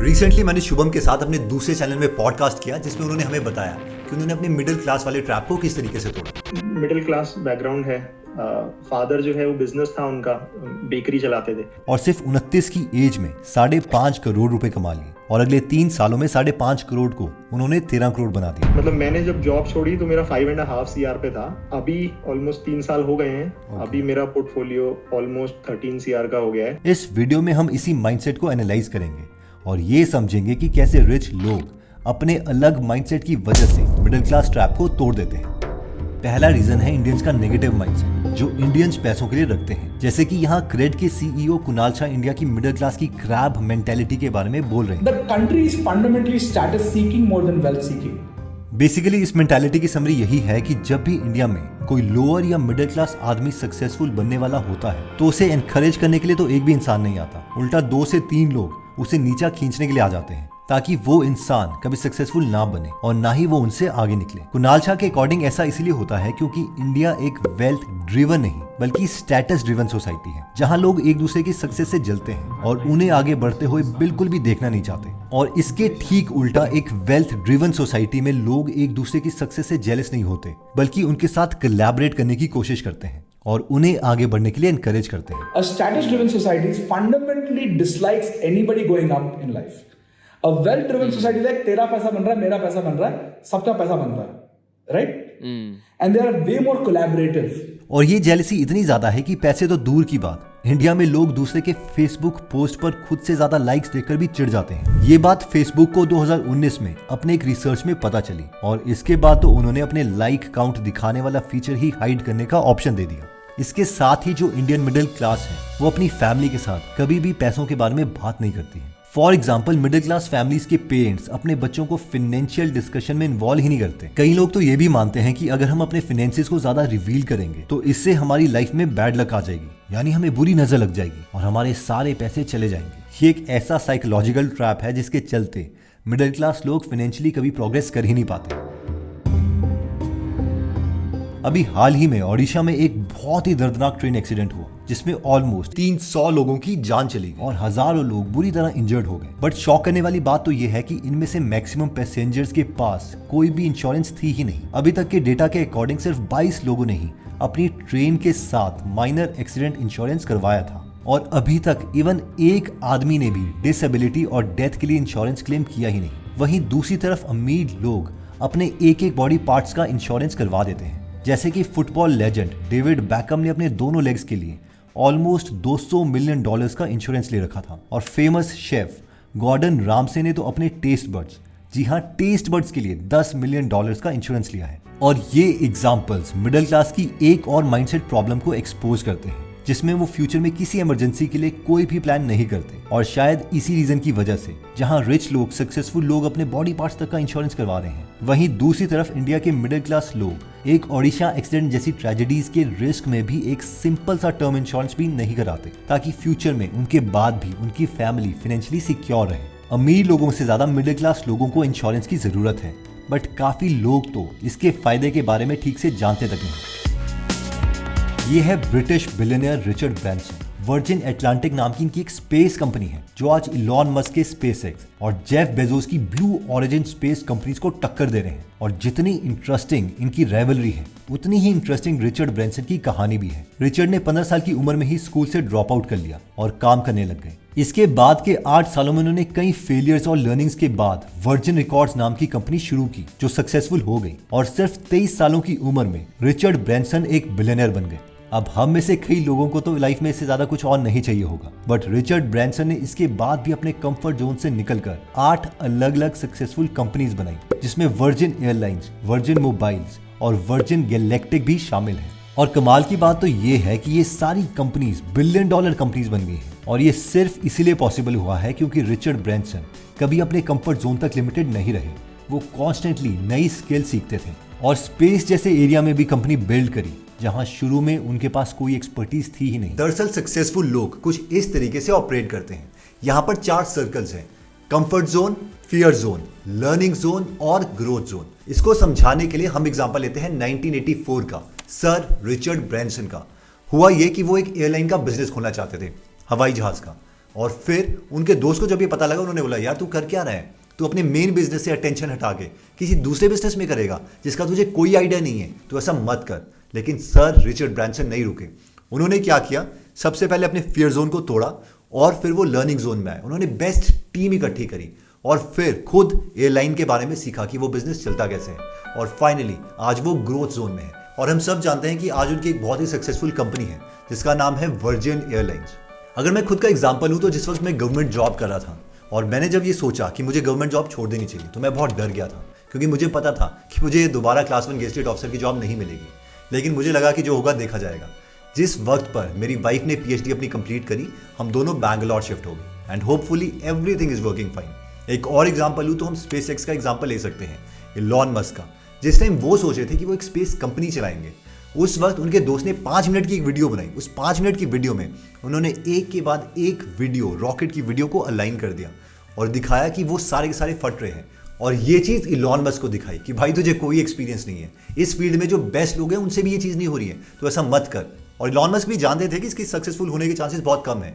Recently मैंने शुभम के साथ अपने दूसरे चैनल में पॉडकास्ट किया जिसमें उन्होंने हमें बताया कि उन्होंने अपने मिडिल क्लास वाले ट्रैप को किस तरीके से तोड़ा। मिडिल क्लास बैकग्राउंड है, फादर जो है वो बिजनेस था उनका, बेकरी चलाते थे और सिर्फ 29 की एज में 5.5 करोड़ रुपए कमा लिए और अगले 3 सालों में 5.5 करोड़ को उन्होंने 13 करोड़ बना दिया। मतलब मैंने जब जॉब छोड़ी तो मेरा 5.5 CR पे था, अभी ऑलमोस्ट 3 साल हो गए हैं। अभी मेरा पोर्टफोलियो ऑलमोस्ट 13 CR का हो गया है। इस वीडियो में हम इसी माइंडसेट को एनालाइज करेंगे और ये समझेंगे कि कैसे रिच लोग अपने अलग माइंडसेट की वजह से मिडिल क्लास ट्रैप को तोड़ देते हैं। पहला रीजन है इंडियंस का नेगेटिव माइंडसेट जो इंडियंस पैसों के लिए रखते हैं। जैसे कि यहाँ क्रेड के CEO कुणाल शाह इंडिया की मिडिल क्लास की क्रैब मेंटेलिटी के बारे में बोल रहे हैं। The country is fundamentally status seeking more than wealth seeking. Basically इस मेंटालिटी की समरी यही है कि जब भी इंडिया में कोई लोअर या मिडिल क्लास आदमी सक्सेसफुल बनने वाला होता है तो उसे एनकरेज करने के लिए तो एक भी इंसान नहीं आता, उल्टा 2 से 3 लोग उसे नीचा खींचने के लिए आ जाते हैं ताकि वो इंसान कभी सक्सेसफुल ना बने और ना ही वो उनसे आगे निकले। कुणाल शाह के अकॉर्डिंग ऐसा इसलिए होता है क्योंकि इंडिया एक वेल्थ ड्रिवन नहीं बल्कि स्टेटस ड्रिवन सोसाइटी है जहां लोग एक दूसरे की सक्सेस से जलते हैं और उन्हें आगे बढ़ते हुए बिल्कुल भी देखना नहीं चाहते। और इसके ठीक उल्टा एक वेल्थ ड्रिवन सोसाइटी में लोग एक दूसरे की सक्सेस से जेलस नहीं होते बल्कि उनके साथ कोलैबोरेट करने की कोशिश करते हैं और उन्हें आगे बढ़ने के लिए एनकरेज करते हैं। A status driven society fundamentally dislikes anybody going up in life. A well driven society like तेरा पैसा बन रहा है, मेरा पैसा बन रहा है, सबका पैसा बन रहा है, right? And they are way more collaborative. और ये जेलसी इतनी ज्यादा है कि पैसे तो दूर की बात, इंडिया में लोग दूसरे के फेसबुक पोस्ट पर खुद से ज्यादा लाइक्स देखकर भी चिढ़ जाते हैं। ये बात फेसबुक को 2019 में अपने एक रिसर्च में पता चली और इसके बाद तो उन्होंने अपने लाइक काउंट दिखाने वाला फीचर ही हाइड करने का ऑप्शन दे दिया। इसके साथ ही जो इंडियन मिडिल क्लास है वो अपनी फैमिली के साथ कभी भी पैसों के बारे में बात नहीं करती है। For example middle class families के पेरेंट्स अपने बच्चों को फाइनेंशियल डिस्कशन में इन्वॉल्व ही नहीं करते। कई लोग तो ये भी मानते हैं कि अगर हम अपने फाइनेंसेस को ज्यादा रिवील करेंगे तो इससे हमारी लाइफ में बैड लक आ जाएगी, यानी हमें बुरी नजर लग जाएगी और हमारे सारे पैसे चले जाएंगे। ये एक ऐसा साइकोलॉजिकल ट्रैप है जिसके चलते मिडिल क्लास लोग फाइनेंशियली कभी प्रोग्रेस कर ही नहीं पाते। अभी हाल ही में ओडिशा में एक बहुत ही दर्दनाक ट्रेन एक्सीडेंट हुआ जिसमें ऑलमोस्ट 300 लोगों की जान चली गई और हजारों लोग बुरी तरह इंजर्ड हो गए। बट शॉक करने वाली बात तो ये है कि इनमें से मैक्सिमम पैसेंजर्स के पास कोई भी इंश्योरेंस थी ही नहीं। अभी तक के डेटा के अकॉर्डिंग सिर्फ 22 लोगों ने ही अपनी ट्रेन के साथ माइनर एक्सीडेंट इंश्योरेंस करवाया था और अभी तक इवन एक आदमी ने भी डिसेबिलिटी और डेथ के लिए इंश्योरेंस क्लेम किया ही नहीं। वहीं दूसरी तरफ अमीर लोग अपने एक बॉडी पार्ट्स का इंश्योरेंस करवा देते हैं। जैसे कि फुटबॉल लेजेंड डेविड बैकम ने अपने दोनों लेग्स के लिए ऑलमोस्ट $200 मिलियन का इंश्योरेंस ले रखा था और फेमस शेफ गॉर्डन रामसे ने तो अपने टेस्ट बर्ड्स, जी हाँ टेस्ट बर्ड्स के लिए $10 मिलियन का इंश्योरेंस लिया है। और ये एग्जांपल्स मिडिल क्लास की एक और माइंडसेट प्रॉब्लम को एक्सपोज करते हैं जिसमें वो फ्यूचर में किसी इमरजेंसी के लिए कोई भी प्लान नहीं करते। और शायद इसी रीजन की वजह से जहां रिच लोग, सक्सेसफुल लोग अपने बॉडी पार्ट्स तक का इंश्योरेंस करवा रहे हैं, वहीं दूसरी तरफ इंडिया के मिडिल क्लास लोग एक ओडिशा एक्सीडेंट जैसी ट्रेजेडीज के रिस्क में भी एक सिंपल सा टर्म इंश्योरेंस भी नहीं कराते ताकि फ्यूचर में उनके बाद भी उनकी फैमिली फाइनेंशियली सिक्योर रहे। अमीर लोगों से ज्यादा मिडिल क्लास लोगों को इंश्योरेंस की जरूरत है, बट काफी लोग तो इसके फायदे के बारे में ठीक से जानते तक नहीं। ये है British billionaire Richard Branson. Virgin Atlantic नाम की इनकी एक स्पेस कंपनी है जो आज इलॉन मस्क के स्पेसएक्स और जेफ बेजोस की ब्लू ओरिजिन स्पेस कंपनीज को टक्कर दे रहे हैं। और जितनी इंटरेस्टिंग इनकी राइवलरी है उतनी ही इंटरेस्टिंग रिचर्ड ब्रैंसन की कहानी भी है। रिचर्ड ने 15 साल की उम्र में ही स्कूल से ड्रॉप आउट कर लिया और काम करने लग गए। इसके बाद के 8 सालों में उन्होंने कई फेलियर्स और लर्निंग्स के बाद वर्जिन रिकॉर्ड्स नाम की कंपनी शुरू की जो सक्सेसफुल हो गई और सिर्फ 23 सालों की उम्र में रिचर्ड ब्रैंसन एक बिलियनियर बन गए। अब हम में से कई लोगों को तो लाइफ में इससे ज्यादा कुछ और नहीं चाहिए होगा, बट रिचर्ड ब्रैंसन ने इसके बाद भी अपने कंफर्ट जोन से निकलकर 8 अलग अलग सक्सेसफुल कंपनीज बनाई जिसमें वर्जिन एयरलाइंस, वर्जिन मोबाइल्स और वर्जिन गैलेक्टिक भी शामिल है। और कमाल की बात तो ये है कि ये सारी कंपनीज $1 बिलियन कंपनीज बन गई हैं और ये सिर्फ इसीलिए पॉसिबल हुआ है क्योंकि रिचर्ड ब्रैंसन कभी अपने कंफर्ट जोन तक लिमिटेड नहीं रहे। वो कॉन्स्टेंटली नई स्किल सीखते थे और स्पेस जैसे एरिया में भी कंपनी बिल्ड करी जहां शुरू में उनके पास कोई एक्सपर्टीज थी ही नहीं। दरअसल सक्सेसफुल लोग कुछ इस तरीके से ऑपरेट करते हैं। यहाँ पर 4 सर्कल्स हैं: comfort zone, fear zone, learning zone और ग्रोथ जोन। इसको समझाने के लिए हम एग्जांपल लेते हैं 1984 का, सर रिचर्ड ब्रैंसन का। हुआ ये कि वो एक एयरलाइन का बिजनेस खोलना चाहते थे, हवाई जहाज का। और फिर उनके दोस्त को जब ये पता लगा, उन्होंने बोला यार तू कर क्या रहा है, तू अपने मेन बिजनेस से अटेंशन हटा के किसी दूसरे बिजनेस में करेगा जिसका तुझे कोई आइडिया नहीं है, तो ऐसा मत कर। लेकिन सर रिचर्ड ब्रांसन नहीं रुके। उन्होंने क्या किया, सबसे पहले अपने फियर जोन को तोड़ा और फिर वो लर्निंग जोन में आए। उन्होंने बेस्ट टीम इकट्ठी करी और फिर खुद एयरलाइन के बारे में सीखा कि वो बिजनेस चलता कैसे है, और फाइनली आज वो ग्रोथ जोन में है। और हम सब जानते हैं कि आज उनकी एक बहुत ही सक्सेसफुल कंपनी है जिसका नाम है वर्जिन एयरलाइंस। अगर मैं खुद का एग्जांपल हूं तो जिस वक्त मैं गवर्नमेंट जॉब कर रहा था और मैंने जब ये सोचा कि मुझे गवर्नमेंट जॉब छोड़ देनी चाहिए, तो मैं बहुत डर गया था, क्योंकि मुझे पता था कि मुझे दोबारा क्लास 1 गेस्टेड ऑफिसर की जॉब नहीं मिलेगी। लेकिन मुझे लगा कि जो होगा देखा जाएगा। जिस वक्त पर मेरी वाइफ ने PhD अपनी कंप्लीट करी, हम दोनों बैंगलोर शिफ्ट हो गए and hopefully everything is working fine. एक और एग्जांपल लूँ तो हम SpaceX का एग्जांपल ले सकते हैं, इलॉन मस्क का। जिस टाइम वो सोचे थे कि वो एक स्पेस कंपनी चलाएंगे, उस वक्त उनके दोस्त ने 5 मिनट की एक वीडियो बनाई। उस 5 मिनट की वीडियो में उन्होंने एक के बाद एक वीडियो, रॉकेट की वीडियो को अलाइन कर दिया और दिखाया कि वो सारे के सारे फट रहे हैं। और ये चीज़ इलॉन मस्क को दिखाई कि भाई तुझे कोई एक्सपीरियंस नहीं है, इस फील्ड में जो बेस्ट लोग हैं उनसे भी ये चीज़ नहीं हो रही है, तो ऐसा मत कर। और इलॉन मस्क भी जानते थे कि इसकी सक्सेसफुल होने के चांसेस बहुत कम है,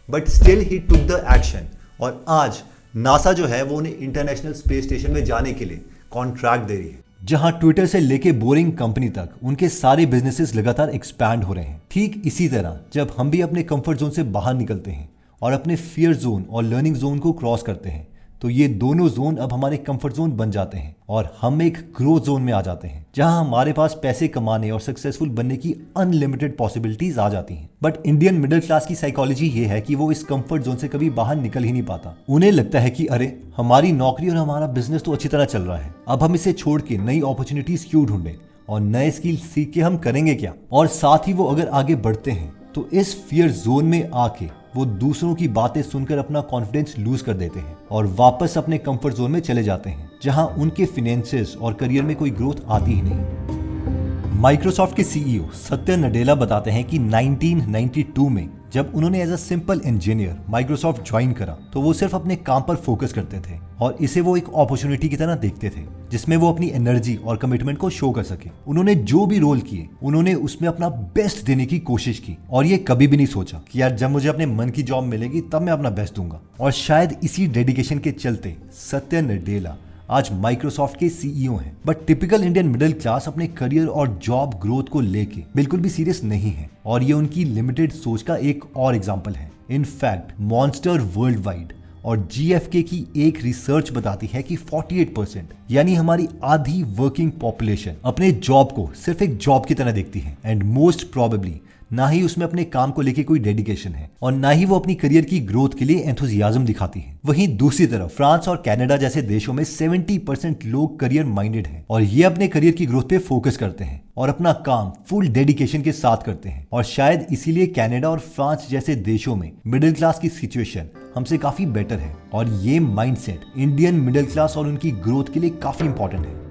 but still he took the action. और आज नासा जो है वो उन्हें इंटरनेशनल स्पेस स्टेशन में जाने के लिए कॉन्ट्रैक्ट दे रही है, जहां ट्विटर से लेके बोरिंग कंपनी तक उनके सारे बिजनेसेस लगातार एक्सपैंड हो रहे हैं। ठीक इसी तरह जब हम भी अपने कंफर्ट जोन से बाहर निकलते हैं और अपने फियर जोन और लर्निंग जोन को क्रॉस करते हैं, तो ये दोनों जोन अब हमारे कंफर्ट जोन बन जाते हैं और हम एक ग्रोथ जोन में आ जाते हैं, जहां हमारे पास पैसे कमाने और सक्सेसफुल बनने की अनलिमिटेड पॉसिबिलिटीज आ जाती हैं। बट इंडियन मिडिल क्लास की साइकोलॉजी ये है कि वो इस कंफर्ट जोन से कभी बाहर निकल ही नहीं पाता। उन्हें लगता है कि अरे हमारी नौकरी और हमारा बिजनेस तो अच्छी तरह चल रहा है, अब हम इसे छोड़ के नई अपॉर्चुनिटीज क्यों ढूंढें और नए स्किल सीख के हम करेंगे क्या। और साथ ही वो अगर आगे बढ़ते हैं तो इस फियर जोन में आके वो दूसरों की बातें सुनकर अपना कॉन्फिडेंस लूज कर देते हैं और वापस अपने कंफर्ट जोन में चले जाते हैं, जहां उनके फाइनेंसेस और करियर में कोई ग्रोथ आती ही नहीं। माइक्रोसॉफ्ट के CEO सत्य नडेला बताते हैं कि 1992 में जब उन्होंने as a simple engineer Microsoft join करा, तो वो सिर्फ अपने काम पर फोकस करते थे और इसे वो एक अपॉर्चुनिटी की तरह देखते थे जिसमें वो अपनी एनर्जी और कमिटमेंट को शो कर सके। उन्होंने जो भी रोल किए, उन्होंने उसमें अपना बेस्ट देने की कोशिश की और ये कभी भी नहीं सोचा कि यार जब मुझे अपने मन की जॉब मिलेगी तब मैं अपना बेस्ट दूंगा। और शायद इसी डेडिकेशन के चलते सत्य नडेला आज माइक्रोसॉफ्ट के CEO हैं। But typical Indian middle class अपने करियर और जॉब ग्रोथ को लेके बिल्कुल भी सीरियस नहीं है और ये उनकी लिमिटेड सोच का एक और एग्जांपल है। इनफैक्ट मॉन्स्टर वर्ल्ड वाइड और GFK की एक रिसर्च बताती है कि 48% यानी हमारी आधी वर्किंग पॉपुलेशन अपने जॉब को सिर्फ एक जॉब की तरह देखती है एंड मोस्ट प्रोबेबली ना ही उसमें अपने काम को लेके कोई डेडिकेशन है और ना ही वो अपनी करियर की ग्रोथ के लिए एंथुसियाज्म दिखाती है। वहीं दूसरी तरफ फ्रांस और कनाडा जैसे देशों में 70% लोग करियर माइंडेड हैं और ये अपने करियर की ग्रोथ पे फोकस करते हैं और अपना काम फुल डेडिकेशन के साथ करते हैं। और शायद इसीलिए कनाडा और फ्रांस जैसे देशों में मिडिल क्लास की सिचुएशन हमसे काफी बेटर है और ये माइंडसेट इंडियन मिडिल क्लास और उनकी ग्रोथ के लिए काफी इंपॉर्टेंट है।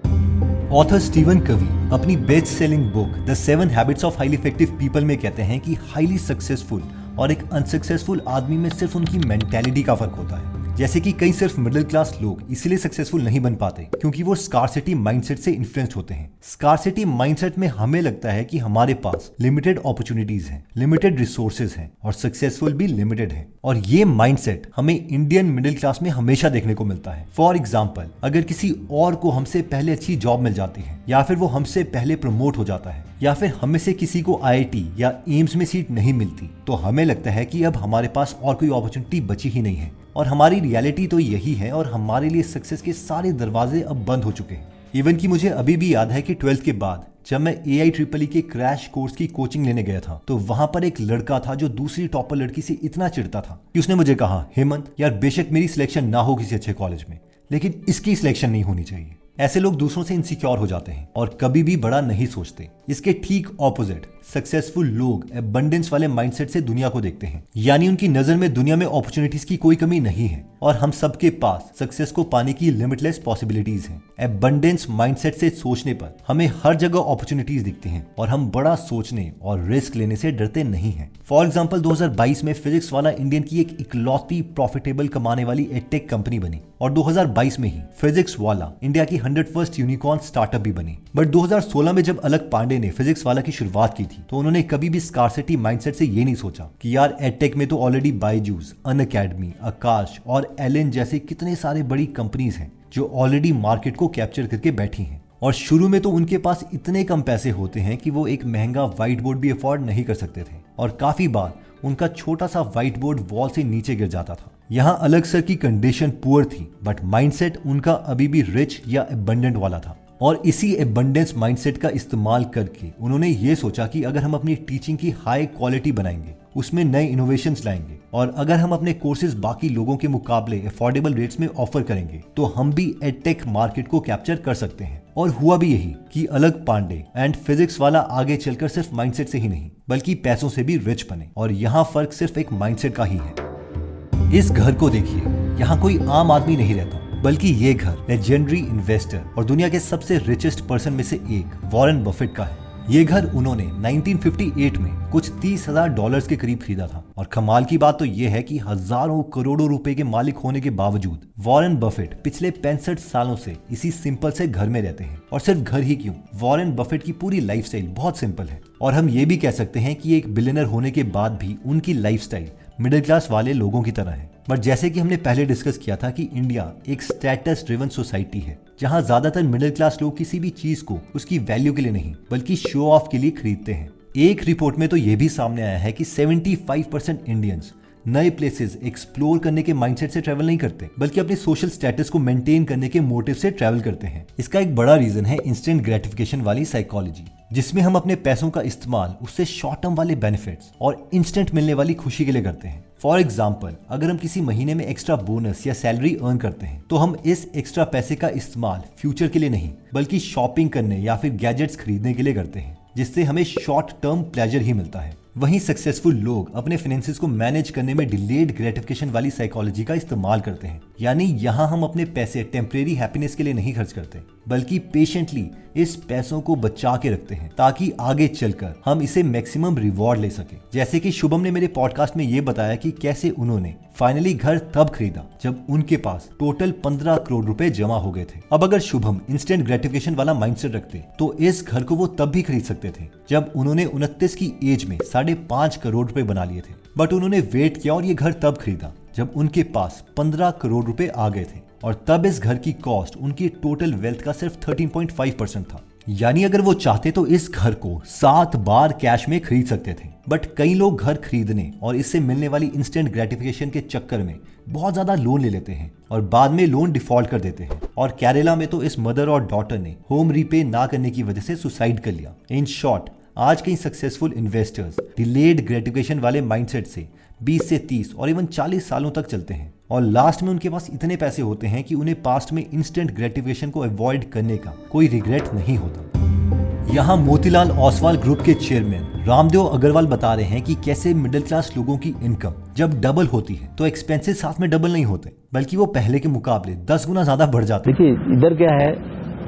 ऑथर स्टीवन कवी अपनी best selling book the 7 habits of highly effective people में कहते हैं कि हाईली सक्सेसफुल और एक अनसक्सेसफुल आदमी में सिर्फ उनकी मेंटेलिटी का फर्क होता है। जैसे कि कई सिर्फ मिडिल क्लास लोग इसलिए सक्सेसफुल नहीं बन पाते क्योंकि वो स्कार्सिटी माइंडसेट से इन्फ्लुएंस्ड होते हैं। स्कार्सिटी माइंडसेट में हमें लगता है कि हमारे पास लिमिटेड अपॉर्चुनिटीज हैं, लिमिटेड रिसोर्सेज हैं और सक्सेसफुल भी लिमिटेड है। और ये माइंडसेट हमें इंडियन मिडिल क्लास में हमेशा देखने को मिलता है। फॉर एग्जाम्पल, अगर किसी और को हमसे पहले अच्छी जॉब मिल जाती है या फिर वो हमसे पहले प्रमोट हो जाता है या फिर हमें से किसी को IIT या एम्स में सीट नहीं मिलती, तो हमें लगता है कि अब हमारे पास और कोई अपॉर्चुनिटी बची ही नहीं है। और हमारी रियलिटी तो यही है और हमारे लिए सक्सेस के सारे दरवाजे अब बंद हो चुके हैं। इवन कि मुझे अभी भी याद है कि 12th के बाद जब मैं AIEEE के क्रैश कोर्स की कोचिंग लेने गया था, तो वहां पर एक लड़का था जो दूसरी टॉपर लड़की से इतना चिढ़ता था कि उसने मुझे कहा, हेमंत यार बेशक मेरी सिलेक्शन ना हो किसी अच्छे कॉलेज में, लेकिन इसकी सिलेक्शन नहीं होनी चाहिए। ऐसे लोग दूसरों से इनसिक्योर हो जाते हैं और कभी भी बड़ा नहीं सोचते। इसके ठीक ऑपोजिट सक्सेसफुल लोग एबंडेंस वाले माइंडसेट से दुनिया को देखते हैं, यानी उनकी नजर में दुनिया में अपॉर्चुनिटीज की कोई कमी नहीं है और हम सबके पास सक्सेस को पाने की लिमिटलेस पॉसिबिलिटीज हैं। एबंडेंस माइंडसेट से सोचने पर हमें हर जगह अपॉर्चुनिटीज दिखती हैं और हम बड़ा सोचने और रिस्क लेने से डरते नहीं हैं। फॉर एग्जाम्पल 2022 में फिजिक्स वाला इंडियन की एक इकलौती प्रॉफिटेबल कमाने वाली एडटेक कंपनी बनी और 2022 में ही फिजिक्स वाला इंडिया की 101st यूनिकॉर्न स्टार्टअप भी बनी। बट 2016 में जब अलक पांडे पांडे ने फिजिक्स वाला की शुरुआत की थी तो उन्होंने कभी भी स्कार्सिटी माइंडसेट से ये नहीं सोचा कि यार एडटेक में तो ऑलरेडी बायजूस, अनअकैडमी, आकाश और एलन जैसे कितने सारे बड़ी कंपनीज हैं जो ऑलरेडी मार्केट को कैप्चर करके बैठी हैं। और शुरू में तो उनके पास इतने कम पैसे होते हैं कि वो एक महंगा व्हाइट बोर्ड भी अफोर्ड नहीं कर सकते थे और काफी बार उनका छोटा सा व्हाइट बोर्ड वॉल से नीचे गिर जाता था। यहाँ अलग सर की कंडीशन पुअर थी बट माइंडसेट उनका अभी भी रिच या एबंडेंट वाला था और इसी एबंडेंस माइंडसेट का इस्तेमाल करके उन्होंने ये सोचा कि अगर हम अपनी टीचिंग की हाई क्वालिटी बनाएंगे, उसमें नए इनोवेशंस लाएंगे और अगर हम अपने कोर्सेज बाकी लोगों के मुकाबले अफोर्डेबल रेट्स में ऑफर करेंगे तो हम भी एडटेक मार्केट को कैप्चर कर सकते हैं। और हुआ भी यही कि अलग पांडे एंड फिजिक्स वाला आगे चलकर सिर्फ माइंडसेट से ही नहीं बल्कि पैसों से भी रिच बने और यहाँ फर्क सिर्फ एक माइंडसेट का ही है। इस घर को देखिए, यहाँ कोई आम आदमी नहीं रहता बल्कि ये घर लेजेंडरी इन्वेस्टर और दुनिया के सबसे रिचेस्ट पर्सन में से एक वॉरेन बफेट का है। ये घर उन्होंने 1958 में कुछ $30,000 के करीब खरीदा था और कमाल की बात तो ये है कि हजारों करोड़ों रुपए के मालिक होने के बावजूद वॉरेन बफेट पिछले 65 सालों से इसी सिंपल से घर में रहते हैं। और सिर्फ घर ही क्यों, वॉरेन बफेट की पूरी लाइफस्टाइल बहुत सिंपल है और हम ये भी कह सकते हैं कि एक बिलियनर होने के बाद भी उनकी लाइफस्टाइल मिडिल क्लास वाले लोगों की तरह है। बट जैसे कि हमने पहले डिस्कस किया था कि इंडिया एक स्टेटस ड्रिवन सोसाइटी है जहां ज्यादातर मिडिल क्लास लोग किसी भी चीज को उसकी वैल्यू के लिए नहीं बल्कि शो ऑफ के लिए खरीदते हैं। एक रिपोर्ट में तो यह भी सामने आया है कि 75% इंडियंस नए प्लेसेस एक्सप्लोर करने के माइंडसेट से ट्रैवल नहीं करते बल्कि अपने सोशल स्टेटस को मेंटेन करने के मोटिव से ट्रैवल करते हैं। इसका एक बड़ा रीजन है इंस्टेंट ग्रेटिफिकेशन वाली साइकोलॉजी, जिसमें हम अपने पैसों का इस्तेमाल उससे शॉर्ट टर्म वाले बेनिफिट्स और इंस्टेंट मिलने वाली खुशी के लिए करते हैं। फॉर एग्जाम्पल, अगर हम किसी महीने में एक्स्ट्रा बोनस या सैलरी अर्न करते हैं तो हम इस एक्स्ट्रा पैसे का इस्तेमाल फ्यूचर के लिए नहीं बल्कि शॉपिंग करने या फिर गैजेट्स खरीदने के लिए करते हैं, जिससे हमें शॉर्ट टर्म प्लेजर ही मिलता है। वहीं सक्सेसफुल लोग अपने फाइनेंसेस को मैनेज करने में डिलेड ग्रेटिफिकेशन वाली साइकोलॉजी का इस्तेमाल करते हैं। यानी यहाँ हम अपने पैसे टेम्परेरी हैप्पीनेस के लिए नहीं खर्च करते बल्कि पेशेंटली इस पैसों को बचा के रखते हैं ताकि आगे चलकर हम इसे मैक्सिमम रिवॉर्ड ले सके। जैसे कि शुभम ने मेरे पॉडकास्ट में ये बताया कि कैसे उन्होंने फाइनली घर तब खरीदा जब उनके पास टोटल 15 करोड़ रुपए जमा हो गए थे। अब अगर शुभम इंस्टेंट ग्रेटिफिकेशन वाला माइंडसेट रखते तो इस घर को वो तब भी खरीद सकते थे जब उन्होंने 29 की एज में 5.5 करोड़ रुपए बना लिए थे। बट उन्होंने वेट किया और ये घर तब खरीदा जब उनके पास 15 करोड़ रुपए आ गए थे और तब इस घर की कॉस्ट उनकी टोटल वेल्थ का सिर्फ 13.5% था। यानी अगर वो चाहते तो इस घर को 7 बार कैश में खरीद सकते थे। बट कई लोग घर खरीदने और इससे मिलने वाली इंस्टेंट ग्रेटिफिकेशन के चक्कर में बहुत ज्यादा लोन ले लेते हैं और बाद में लोन डिफॉल्ट कर देते हैं। और केरला में तो इस मदर और डॉटर ने होम रीपे ना करने की वजह से सुसाइड कर लिया। इन शॉर्ट, आज कई सक्सेसफुल इन्वेस्टर्स डिलेड ग्रेटिफिकेशन वाले माइंडसेट से 20 से 30 और इवन 40 सालों तक चलते हैं और लास्ट में उनके पास इतने पैसे होते हैं कि उन्हें पास्ट में इंस्टेंट ग्रेटिफिकेशन को अवॉइड करने का कोई रिग्रेट नहीं होता। यहाँ मोतीलाल ओसवाल ग्रुप के चेयरमैन रामदेव अग्रवाल बता रहे हैं कि कैसे मिडिल क्लास लोगों की इनकम जब डबल होती है तो एक्सपेंसेस साथ में डबल नहीं होते बल्कि वो पहले के मुकाबले 10 गुना ज्यादा बढ़ जाते हैं। देखिए इधर क्या है,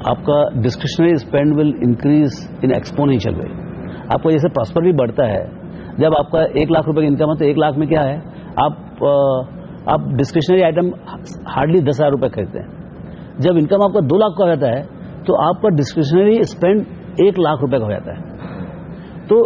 आपका discretionary spend will increase in exponential way. आपका जैसे प्रॉस्पर भी बढ़ता है, जब आपका 1 लाख रुपए का इनकम है तो 1 लाख में क्या है, आप डिस्क्रिशनरी आइटम हार्डली 10,000 रुपए खरीदते हैं। जब इनकम आपका 2 लाख का हो जाता है तो आपका डिस्क्रिशनरी स्पेंड 1 लाख रुपए का हो जाता है। तो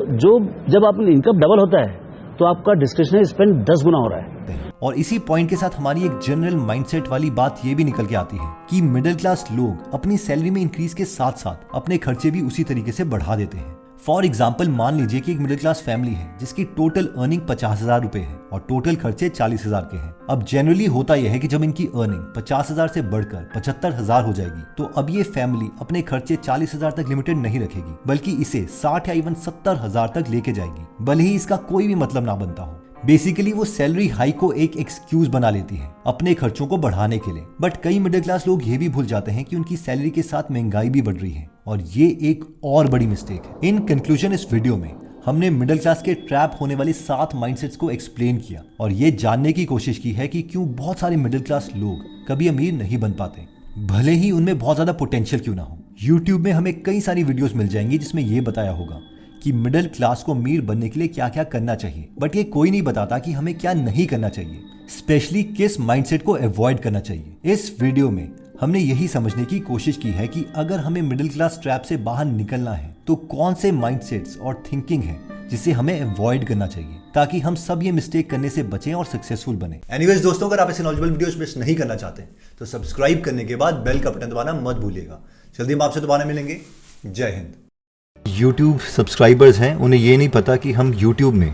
जब आपकी इनकम डबल होता है तो आपका डिस्क्रिशनरी स्पेंड 10 गुना हो रहा है। और इसी पॉइंट के साथ हमारी एक जनरल माइंडसेट वाली बात ये भी निकल के आती है कि मिडिल क्लास लोग अपनी सैलरी में इंक्रीज के साथ साथ अपने खर्चे भी उसी तरीके से बढ़ा देते हैं। फॉर एग्जाम्पल, मान लीजिए कि एक मिडिल क्लास फैमिली है जिसकी टोटल अर्निंग 50,000 रुपए है और टोटल खर्चे 40,000 के हैं। अब जनरली होता यह है कि जब इनकी अर्निंग 50,000 से बढ़कर 75,000 हो जाएगी तो अब ये फैमिली अपने खर्चे 40,000 तक लिमिटेड नहीं रखेगी बल्कि इसे 60 या इवन 70,000 तक लेके जाएगी, भले ही इसका कोई भी मतलब ना बनता हो। बेसिकली वो सैलरी हाइक को एक एक्सक्यूज बना लेती है अपने खर्चों को बढ़ाने के लिए। बट कई मिडिल क्लास लोग ये भी भूल जाते हैं कि उनकी सैलरी के साथ महंगाई भी बढ़ रही है और ये एक और बड़ी मिस्टेक है। इन कंक्लूजन, इस वीडियो में हमने मिडिल क्लास के ट्रैप होने वाले 7 माइंडसेट्स को एक्सप्लेन किया और ये जानने की कोशिश की है कि क्यों बहुत सारे मिडिल क्लास लोग कभी अमीर नहीं बन पाते, भले ही उनमें बहुत ज्यादा पोटेंशियल क्यों ना हो। यूट्यूब में हमें कई सारी वीडियोस मिल जाएंगी जिसमें ये बताया होगा कि मिडिल क्लास को अमीर बनने के लिए क्या क्या करना चाहिए, बट ये कोई नहीं बताता कि हमें क्या नहीं करना चाहिए, स्पेशली किस माइंडसेट को अवॉइड करना चाहिए। इस वीडियो में हमने यही समझने की कोशिश की है कि अगर हमें मिडिल क्लास ट्रैप से बाहर निकलना है तो कौन से माइंडसेट्स और थिंकिंग है जिसे हमें अवॉइड करना चाहिए ताकि हम सब ये मिस्टेक करने से बचें और सक्सेसफुल बने। एनीवेज दोस्तों, अगर आप ऐसे नॉलेजेबल वीडियोस मिस नहीं करना चाहते तो सब्सक्राइब करने के बाद बेल का बटन दबाना मत भूलिएगा। जल्दी हम आपसे दोबारा मिलेंगे। जय हिंद। YouTube सब्सक्राइबर्स हैं, उन्हें ये नहीं पता कि हम YouTube में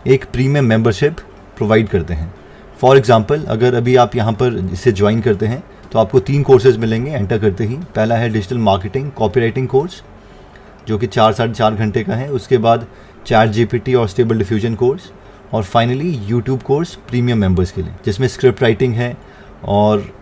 एक प्रीमियम मेंबरशिप प्रोवाइड करते हैं। फॉर एग्जांपल, अगर अभी आप यहाँ पर इसे ज्वाइन करते हैं तो आपको 3 कोर्सेज मिलेंगे एंटर करते ही। पहला है डिजिटल मार्केटिंग कॉपीराइटिंग कोर्स जो कि 4-4.5 घंटे का है। उसके बाद चैट जीपीटी और स्टेबल डिफ्यूजन कोर्स, और finally YouTube course premium members के लिए जिसमें स्क्रिप्ट राइटिंग है और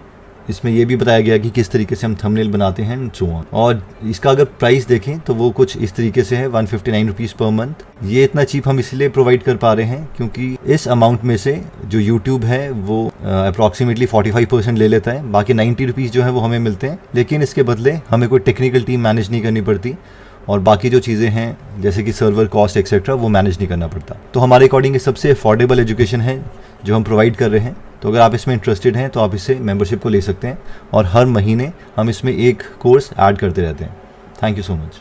इसमें यह भी बताया गया कि किस तरीके से हम थंबनेल बनाते हैं एंड सो ऑन। और इसका अगर प्राइस देखें तो वो कुछ इस तरीके से है 159 रुपीज़ पर मंथ। ये इतना चीप हम इसलिए प्रोवाइड कर पा रहे हैं क्योंकि इस अमाउंट में से जो यूट्यूब है वो अप्रॉक्सीमेटली 45% ले लेता है, बाकी 90 रुपीज़ जो है वो हमें मिलते हैं। लेकिन इसके बदले हमें कोई टेक्निकल टीम मैनेज नहीं करनी पड़ती और बाकी जो चीज़ें हैं जैसे कि सर्वर कॉस्ट एक्सेट्रा वो मैनेज नहीं करना पड़ता। तो हमारे अकॉर्डिंग ये सबसे अफोर्डेबल एजुकेशन है जो हम प्रोवाइड कर रहे हैं। तो अगर आप इसमें इंटरेस्टेड हैं तो आप इससे मेंबरशिप को ले सकते हैं और हर महीने हम इसमें एक कोर्स ऐड करते रहते हैं। Thank you so much.